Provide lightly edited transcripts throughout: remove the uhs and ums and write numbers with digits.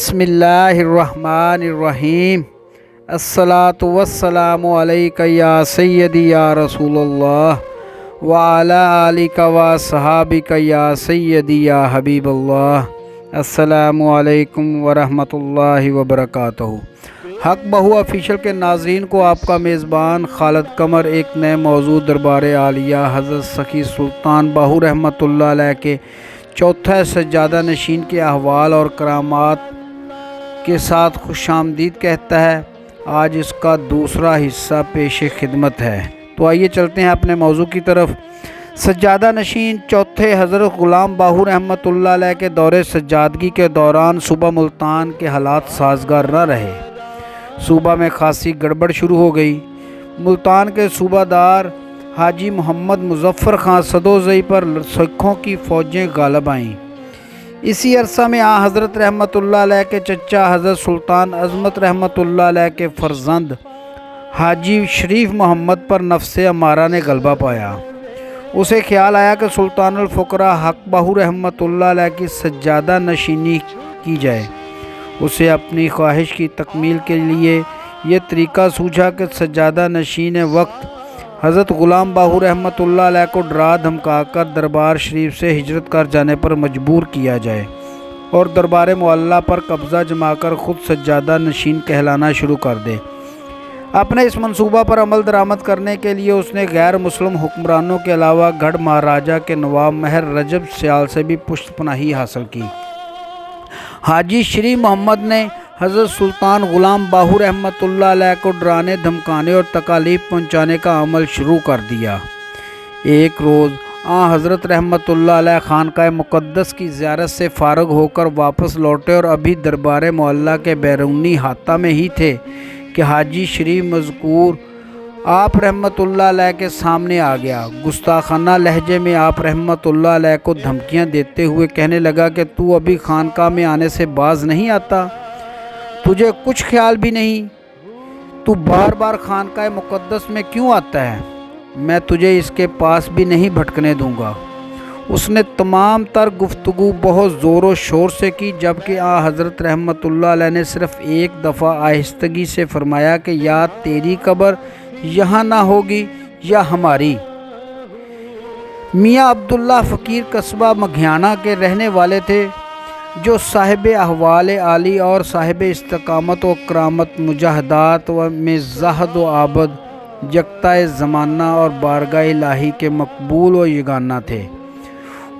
बिस्मिल्लाहिर्रहमानिर्रहीम। अस्सलातु वस्सलामु अलैका या सय्यदी या रसूल अल्लाह व अला आलिका व सहाबिका या सय्यदी या हबीब अल्लाह। अस्सलामु अलैकुम व रहमतुल्लाहि व बरकातहू। हक बहु ऑफिशियल के नाज़रीन को आपका मेज़बान खालिद कमर एक नए मौजू दरबार आलिया हज़रत सखी सुल्तान बाहू रहमतुल्लाह अलैह के चौथा सज्जादा नशीन के अहवाल और करामात के साथ खुशामदीद कहता है। आज इसका दूसरा हिस्सा पेश खिदमत है, तो आइए चलते हैं अपने मौजू की तरफ। सज्जादा नशीन चौथे हज़रत ग़ुलाम बाहू रहमतुल्लाह अलैह के दौरे सज्जादगी के दौरान सूबा मुल्तान के हालात साजगार न रहे। सूबा में खासी गड़बड़ शुरू हो गई। मुल्तान के सूबादार हाजी मोहम्मद मुज़फ़्फ़र ख़ान सदोज़ई पर सिखों की फ़ौजें गालिब आईं। इसी अरसा में हज़रत रहमतुल्लाह अलैह के चचा हज़रत सुल्तान अज़मत रहमतुल्लाह अलैह के फ़र्जंद हाजी शरीफ मोहम्मद पर नफ्स अमारा ने गलबा पाया। उसे ख्याल आया कि सुल्तानुल फ़ुक़रा हक बाहू रहमतुल्लाह अलैह की सज्जादा नशीनी की जाए। उसे अपनी ख्वाहिश की तकमील के लिए ये तरीका सूझा कि सज्जादा नशीन वक्त हज़रत ग़ुलाम बाहू रहमतुल्लाह अलैह को डरा धमका कर दरबार शरीफ से हिजरत कर जाने पर मजबूर किया जाए और दरबार मुअल्ला पर कब्ज़ा जमाकर ख़ुद सज्जादा नशीन कहलाना शुरू कर दे। अपने इस मंसूबा पर अमल दरामद करने के लिए उसने गैर मुस्लिम हुक्मरानों के अलावा गढ़ महाराजा के नवाब महर रजब सियाल से भी पुष्टपनाही हासिल की। हाजी शरीफ मोहम्मद ने हज़रत सुल्तान ग़ुलाम बाहू रहमतुल्लाह अलैह को डराने धमकाने और तकालीफ पहुँचाने का अमल शुरू कर दिया। एक रोज़ हज़रत रहमतुल्लाह अलैह खानकाह मुक़द्दस की ज़ियारत से फ़ारग होकर वापस लौटे और अभी दरबार मुअल्ला के बैरूनी हाता में ही थे कि हाजी शरीफ मज़कूर आप रहमतुल्लाह अलैह के सामने आ गया। गुस्ताखाना लहजे में आप रहमतुल्लाह अलैह को धमकियाँ देते हुए कहने लगा कि तू अभी खानकाह में आने से बाज नहीं आता, तुझे कुछ ख्याल भी नहीं, तू बार बार खानकाह मुक़द्दस में क्यों आता है? मैं तुझे इसके पास भी नहीं भटकने दूंगा। उसने तमाम तर गुफ्तगू बहुत ज़ोर व शोर से की, जबकि हज़रत रहमतुल्लाह अलैह ने सिर्फ़ एक दफ़ा आहिस्तगी से फरमाया कि या तेरी कब्र यहाँ ना होगी या हमारी। मियाँ अब्दुल्ला फ़कीर कस्बा मघियाना के रहने वाले थे, जो साहिब अहवाल आली और साहिब इस्तकामत व करामत मुजाहदात व में ज़ाहद व आबद यकता ज़माना और बारगाह इलाही के मकबूल व यगाना थे।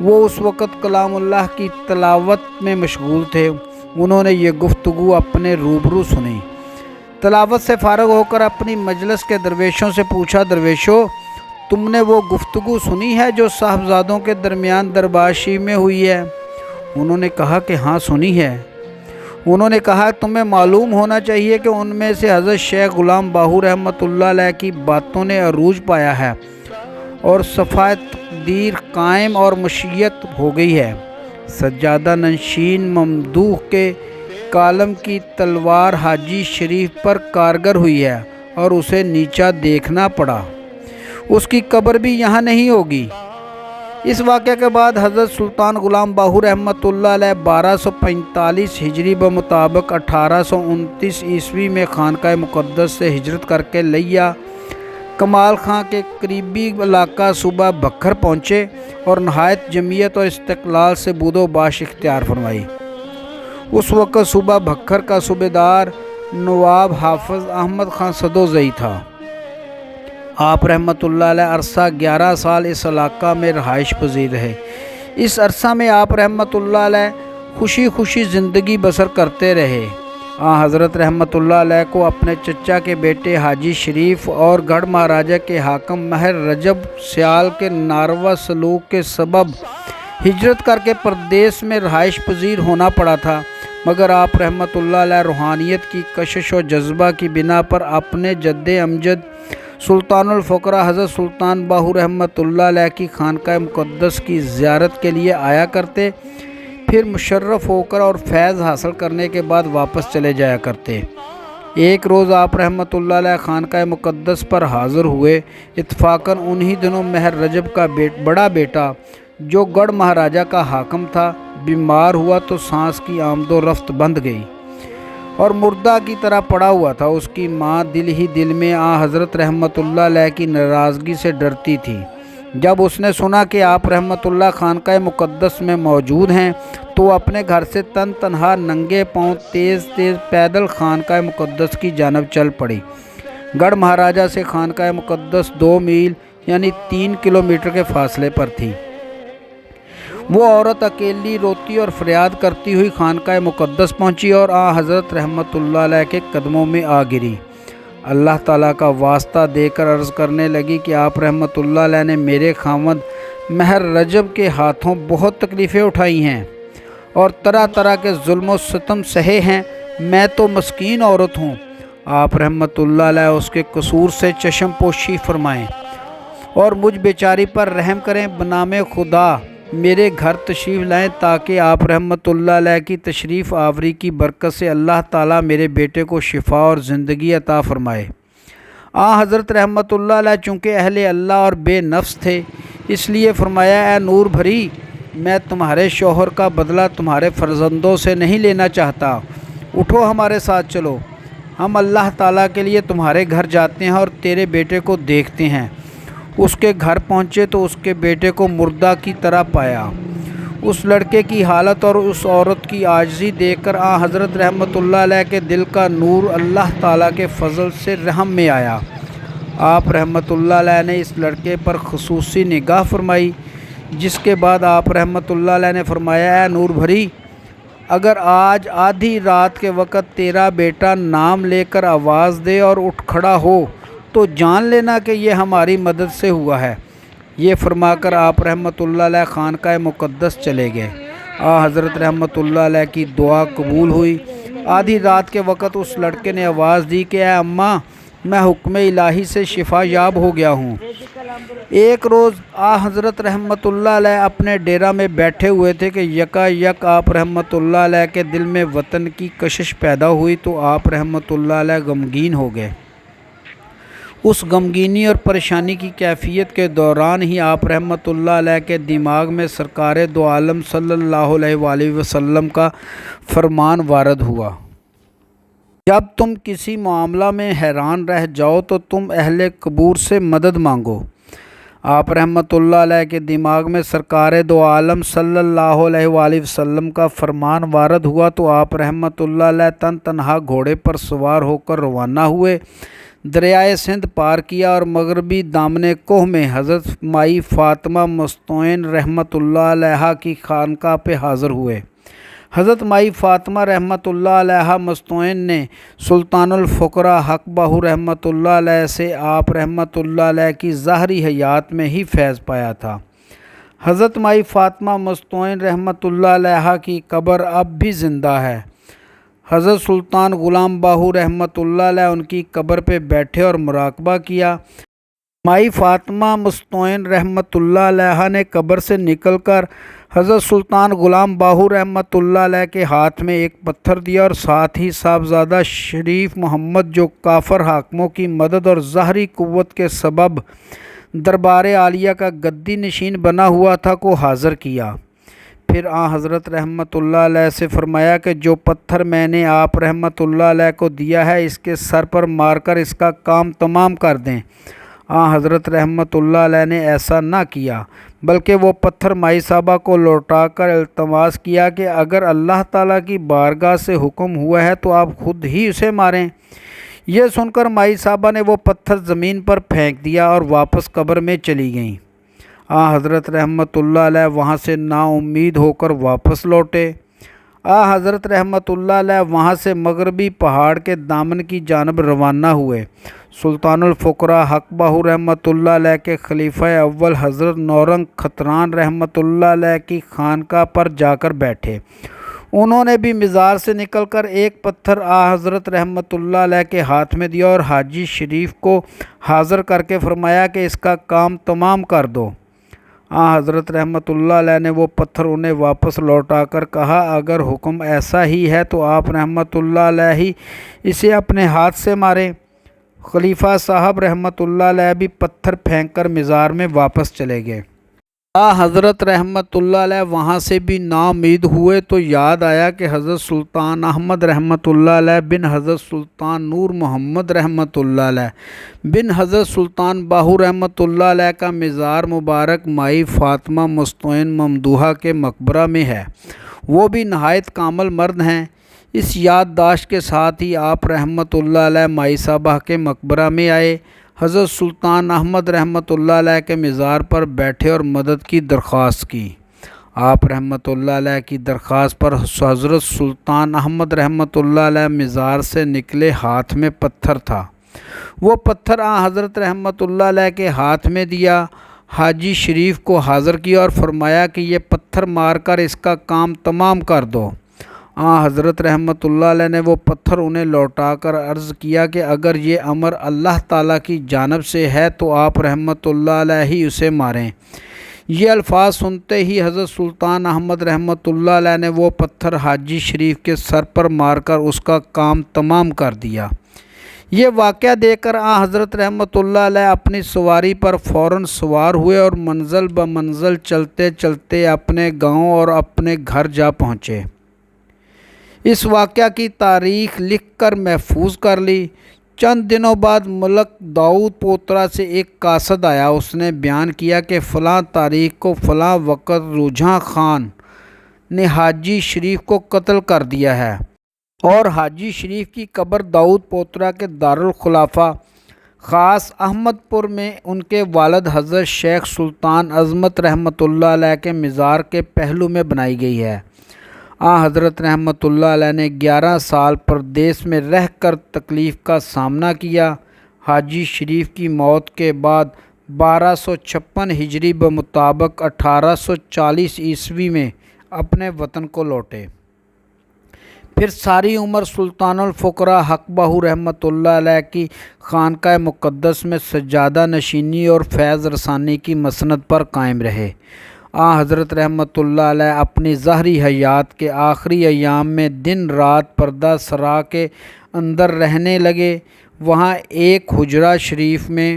वो उस वक़्त कलामुल्लाह की तलावत में मशगूल थे। उन्होंने ये गुफ्तगू अपने रूबरू सुनी। तलावत से फ़ारग होकर अपनी मजलिस के दरवेशों से पूछा, दरवेशों, तुमने वो गुफ्तगू सुनी है जो साहबजादों के दरमियान दरबारशी में हुई है? उन्होंने कहा कि हाँ सुनी है। उन्होंने कहा तुम्हें मालूम होना चाहिए कि उनमें से हज़रत शेख ग़ुलाम बाहू रहमतुल्लाह अलैह की बातों ने अरूज पाया है और सफ़ाए तक़दीर कायम और मशीयत हो गई है। सज्जादा नशीन ममदूह के कालम की तलवार हाजी शरीफ पर कारगर हुई है और उसे नीचा देखना पड़ा। उसकी कब्र भी यहाँ नहीं होगी। इस वाक़े के बाद हज़रत सुल्तान ग़ुलाम बाहू रहमतुल्लाह अलैह 1245 हिजरी ब मुताबिक 1829 ईस्वी में खानकाह मुक़द्दस से हिजरत करके लिया कमाल खां के करीबी इलाका सूबा बखर पहुँचे और नहायत जमीयत और इस्तक़लाल से बूदो बाश इख्तियार फरमाई। उस वक़्त सूबा बखर का सूबेदार नवाब हाफ़िज़ अहमद ख़ान सदोज़ई था। आप रहमतुल्लाह अलैह अरसा 11 साल इस इलाक़ा में रहाइश पज़ीर रहे। इस अरसा में आप रहमतुल्लाह अलैह खुशी खुशी ज़िंदगी बसर करते रहे। हज़रत रहमतुल्लाह अलैह को अपने चचा के बेटे हाजी शरीफ और गढ़ महाराजा के हाकम महर रजब सियाल के नारवा सलूक के सबब हिजरत करके परदेश में रहाइश पज़ीर होना पड़ा था, मगर आप रहमतुल्लाह अलैह रूहानियत की कशिश और जज्बा की बिना पर अपने जद्दे अमजद सुल्तानुल फ़ुक़रा हज़रत सुल्तान बाहू रहमतुल्लाह अलैह की खानकाह मुक़द्दस की ज़ियारत के लिए आया करते, फिर मुशर्रफ़ होकर और फैज़ हासिल करने के बाद वापस चले जाया करते। एक रोज़ आप रहमतुल्लाह अलैह खानकाह मुक़द्दस पर हाज़िर हुए। इत्तफ़ाक़न उन्हीं दिनों महर रजब का बड़ा बेटा جو गढ़ महाराजा का हाकम था, बीमार हुआ तो सांस की आमदो रफ्त बंद गई और मुर्दा की तरह पड़ा हुआ था। उसकी माँ दिल ही दिल में हज़रत रहमतुल्लाह अलैह की नाराज़गी से डरती थी। जब उसने सुना कि आप रहमतुल्लाह खानकाह मुक़द्दस में मौजूद हैं तो अपने घर से तनहा नंगे पाँव तेज़ पैदल खानकाह मुक़द्दस की जानब चल पड़ी। गढ़ महाराजा से खानकाह मुक़द्दस 2 मील यानी 3 किलोमीटर के फासले पर थी। वो औरत अकेली रोती और फरियाद करती हुई खानकाह मुक़द्दस पहुंची और हज़रत रहमतुल्लाह अलैह के कदमों में आ गिरी। अल्लाह ताला का वास्ता देकर अर्ज़ करने लगी कि आप रहमतुल्लाह अलैह ने मेरे खामद महर रजब के हाथों बहुत तकलीफ़ें उठाई हैं और तरह तरह के जुल्म व सितम सहे हैं। मैं तो मस्कीन औरत हूँ। आप रहमतुल्लाह अलैह उसके कसूर से चश्म पोशी फरमाएँ और मुझ बेचारी पर रहम करें। बनामे खुदा मेरे घर तशरीफ़ लाएँ ताकि आप रहमतुल्लाह अलैह की तशरीफ़ आवरी की बरकत से अल्लाह ताला मेरे बेटे को शिफा और ज़िंदगी अता फ़रमाए। हज़रत रहमतुल्लाह अलैह चूँकि अहले अल्लाह और बेनफ्स थे, इसलिए फ़रमाया, ए नूर भरी, मैं तुम्हारे शौहर का बदला तुम्हारे फ़र्जंदों से नहीं लेना चाहता। उठो, हमारे साथ चलो। हम अल्लाह ताला के लिए तुम्हारे घर जाते हैं और तेरे बेटे को देखते हैं। उसके घर पहुँचे तो उसके बेटे को मुर्दा की तरह पाया। उस लड़के की हालत और उस औरत की आजिज़ी देखकर हज़रत रहमतुल्लाह अलैह के दिल का नूर अल्लाह ताला के फ़ज़ल से रहम में आया। आप रहमतुल्लाह अलैह ने इस लड़के पर ख़ुसूसी निगाह फरमाई, जिसके बाद आप रहमतुल्लाह अलैह ने फरमाया, ए नूर भरी, अगर आज आधी रात के वक़्त तेरा बेटा नाम लेकर आवाज़ दे और उठ खड़ा हो तो जान लेना कि ये हमारी मदद से हुआ है। ये फरमाकर आप रहमतुल्लाह अलैह खानकाह मुक़द्दस चले गए। हज़रत रहमतुल्लाह अलैह की दुआ कबूल हुई। आधी रात के वक़्त उस लड़के ने आवाज़ दी कि ए अम्मा, मैं हुक्म इलाही से शिफा याब हो गया हूँ। एक रोज़ हज़रत रहमतुल्लाह अलैह अपने डेरा में बैठे हुए थे कि यकायक आप रहमतुल्लाह अलैह के दिल में वतन की कशिश पैदा हुई तो आप रहमतुल्लाह अलैह गमगीन हो गए। उस गमगीनी और परेशानी की कैफियत के दौरान ही आप रहमतुल्लाह अलैह के दिमाग में सरकार दो आलम सल्लल्लाहु अलैहि वसल्लम का फरमान वारद हुआ, जब तुम किसी मामला में हैरान रह जाओ तो तुम अहले कबूर से मदद मांगो। आप रहमतुल्लाह अलैह के दिमाग में सरकार दो आलम सल्लल्लाहु अलैहि वसल्लम का फरमान वारद हुआ तो आप रहमतुल्लाह अलैह तनहा घोड़े पर सवार होकर रवाना हुए। दरियाए सिंध पार किया और मगरबी दामने कोह में हज़रत माई फ़ातिमा मस्तून रहमतुल्लाह अलैहा की खानकाह पे हाज़िर हुए। हज़रत माई फ़ातिमा रहमतुल्लाह अलैहा मस्तून ने सुल्तानुल फ़ुक़रा हक़ बाहू रहमतुल्लाह अलैह से आप रहमतुल्लाह अलैह की ज़ाहरी हयात में ही फैज़ पाया था। हज़रत माई फ़ातिमा मस्तून रहमतुल्लाह अलैहा की कब्र अब भी ज़िंदा है। हज़रत सुल्तान ग़ुलाम बाहू रहमतुल्लाह अलैह उनकी कब्र पे बैठे और मुराक़बा किया। माई फ़ातिमा मस्तून रहमतुल्लाह अलैहा ने कब्र से निकलकर हज़रत सुल्तान ग़ुलाम बाहू रहमतुल्लाह अलैह के हाथ में एक पत्थर दिया और साथ ही साहबज़ादा शरीफ मोहम्मद, जो काफ़र हाकिमों की मदद और ज़ाहरी क़ुव्वत के सबब दरबार आलिया का गद्दी नशीन बना हुआ था, को हाज़िर किया। फिर हज़रत रहमतुल्लाह अलैह से फ़रमाया कि जो पत्थर मैंने आप रहमतुल्लाह अलैह को दिया है, इसके सर पर मारकर इसका काम तमाम कर दें। हज़रत रहमतुल्लाह अलैह ने ऐसा ना किया, बल्कि वो पत्थर माई साहबा को लौटाकर इल्तमास किया कि अगर अल्लाह ताला की बारगाह से हुक्म हुआ है तो आप खुद ही उसे मारें। यह सुनकर माई साहबा ने वो पत्थर ज़मीन पर फेंक दिया और वापस कब्र में चली गईं। हज़रत रहमतुल्लाह अलैह वहाँ से नाउम्मीद होकर वापस लौटे। हज़रत रहमतुल्लाह अलैह वहाँ से मगरबी पहाड़ के दामन की जानब रवाना हुए। सुल्तानुल फ़ुक़रा हक़ बाहू रहमतुल्लाह अलैह के खलीफा अव्वल हज़रत नौरंग खतरान रहमतुल्लाह अलैह की खानकाह पर जाकर बैठे। उन्होंने भी मज़ार से निकलकर एक पत्थर हज़रत रहमतुल्लाह अलैह के हाथ में दिया और हाजी शरीफ को हाज़िर करके फ़रमाया कि इसका काम तमाम कर दो। हज़रत रहमतुल्लाह अलैह ने वो पत्थर उन्हें वापस लौटाकर कहा, अगर हुक्म ऐसा ही है तो आप रहमतुल्लाह अलैह ही इसे अपने हाथ से मारें। खलीफा साहब रहमतुल्लाह अलैह भी पत्थर फेंक कर मज़ार में वापस चले गए। حضرت رحمۃ اللہ علیہ وہاں سے بھی ناامید ہوئے تو یاد آیا کہ حضرت سلطان احمد رحمۃ اللہ علیہ بن حضرت سلطان نور محمد رحمۃ اللہ علیہ بن حضرت سلطان باہو رحمۃ اللہ علیہ کا مزار مبارک مائی فاطمہ مستعین ممدوحہ کے مقبرہ میں ہے۔ وہ بھی نہایت کامل مرد ہیں۔ اس یادداشت کے ساتھ ہی آپ رحمۃ اللہ علیہ مائی صاحبہ کے مقبرہ میں آئے، حضرت سلطان احمد رحمۃ اللہ علیہ کے مزار پر بیٹھے اور مدد کی درخواست کی۔ آپ رحمۃ اللہ علیہ کی درخواست پر حضرت سلطان احمد رحمۃ اللہ علیہ مزار سے نکلے، ہاتھ میں پتھر تھا۔ وہ پتھر حضرت رحمۃ اللہ علیہ کے ہاتھ میں دیا، حاجی شریف کو حاضر کیا اور فرمایا کہ یہ پتھر مار کر اس کا کام تمام کر دو۔ حضرت رحمۃ اللہ علیہ نے وہ پتھر انہیں لوٹا کر عرض کیا کہ اگر یہ امر اللہ تعالیٰ کی جانب سے ہے تو آپ رحمۃ اللہ علیہ ہی اسے ماریں۔ یہ الفاظ سنتے ہی حضرت سلطان احمد رحمۃ اللہ علیہ نے وہ پتھر حاجی شریف کے سر پر مار کر اس کا کام تمام کر دیا۔ یہ واقعہ دیکھ کر حضرت رحمۃ اللہ علیہ اپنی سواری پر فوراً سوار ہوئے اور منزل بمنزل چلتے چلتے اپنے گاؤں اور اپنے گھر جا پہنچے۔ اس واقعہ کی تاریخ لکھ کر محفوظ کر لی۔ چند دنوں بعد ملک داؤد پوترا سے ایک قاصد آیا۔ اس نے بیان کیا کہ فلاں تاریخ کو فلاں وقت رجحاں خان نے حاجی شریف کو قتل کر دیا ہے، اور حاجی شریف کی قبر داؤد پوترا کے دارالخلافہ خاص احمد پور میں ان کے والد حضرت شیخ سلطان عظمت رحمۃ اللہ علیہ کے مزار کے پہلو میں بنائی گئی ہے۔ حضرت رحمۃ اللہ علیہ نے 11 سال پردیس میں رہ کر تکلیف کا سامنا کیا۔ حاجی شریف کی موت کے بعد 1256 ہجری بمطابق 1840 عیسوی میں اپنے وطن کو لوٹے۔ پھر ساری عمر سلطان الفقراء حق باہو رحمۃ اللہ علیہ کی خانقاہ مقدس میں سجادہ نشینی اور فیض رسانی کی مسند پر قائم رہے۔ حضرت رحمۃ اللہ علیہ اپنی ظاہری حیات کے آخری ایام میں دن رات پردہ سرا کے اندر رہنے لگے۔ وہاں ایک حجرہ شریف میں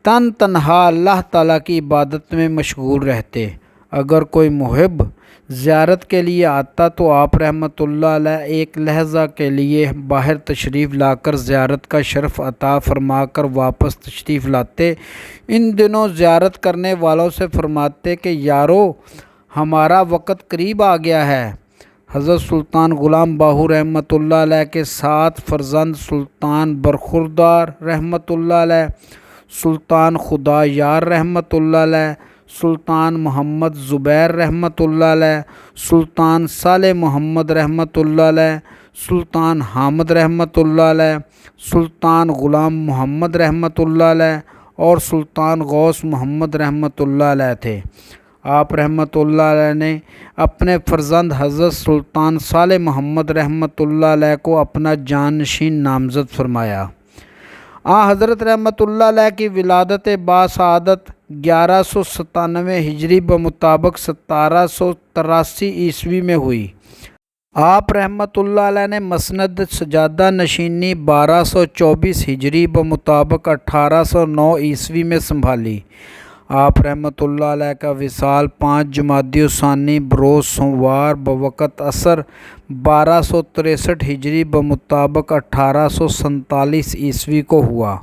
تنہا اللہ تعالیٰ کی عبادت میں مشغول رہتے۔ اگر کوئی محب زیارت کے لیے آتا تو آپ رحمۃ اللہ علیہ ایک لحظہ کے لیے باہر تشریف لا کر زیارت کا شرف عطا فرما کر واپس تشریف لاتے۔ ان دنوں زیارت کرنے والوں سے فرماتے کہ یارو ہمارا وقت قریب آ گیا ہے۔ حضرت سلطان غلام باہو رحمۃ اللہ علیہ کے 7 فرزند سلطان برخوردار رحمۃ اللہ علیہ، سلطان خدا یار رحمۃ اللہ علیہ، سلطان محمد زبیر رحمۃ اللہ علیہ، سلطان صالح محمد رحمۃ اللہ علیہ، سلطان حامد رحمۃ اللہ علیہ، سلطان غلام محمد رحمۃ اللہ علیہ اور سلطان غوث محمد رحمۃ اللہ علیہ تھے۔ آپ رحمۃ اللہ علیہ نے اپنے فرزند حضرت سلطان صالح محمد رحمۃ اللہ علیہ کو اپنا جانشین نامزد فرمایا۔ حضرت رحمۃ اللہ علیہ کی ولادت باسعادت 1197 ہجری بمطابق 1783 عیسوی میں ہوئی۔ آپ رحمۃ اللہ علیہ نے مسند سجادہ نشینی 1224 ہجری بمطابق 1809 عیسوی میں سنبھالی۔ آپ رحمۃ اللہ علیہ کا وصال 5 جمادی الثانی بروز سوموار بوقت عصر 1263 ہجری بمطابق 1847 عیسوی کو ہوا۔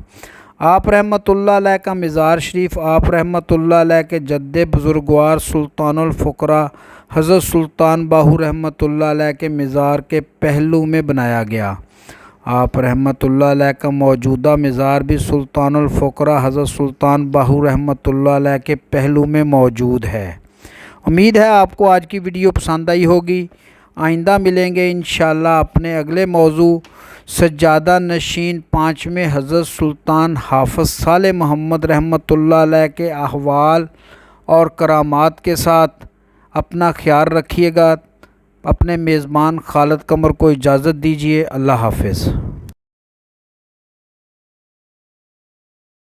آپ رحمۃ اللہ علیہ کا مزار شریف آپ رحمۃ اللہ علیہ کے جد بزرگوار سلطان الفقراء حضرت سلطان باہو رحمۃ اللہ علیہ کے مزار کے پہلو میں بنایا گیا۔ آپ رحمۃ اللہ علیہ کا موجودہ مزار بھی سلطان الفقراء حضرت سلطان باہو رحمۃ اللہ علیہ کے پہلو میں موجود ہے۔ امید ہے آپ کو آج کی ویڈیو پسند آئی ہوگی۔ آئندہ ملیں گے انشاءاللہ اپنے اگلے موضوع سجادہ نشین 5ویں حضرت سلطان حافظ صالح محمد رحمۃ اللہ علیہ کے احوال اور کرامات کے ساتھ۔ اپنا خیال رکھیے گا۔ اپنے میزبان خالد قمر کو اجازت دیجیے۔ اللہ حافظ۔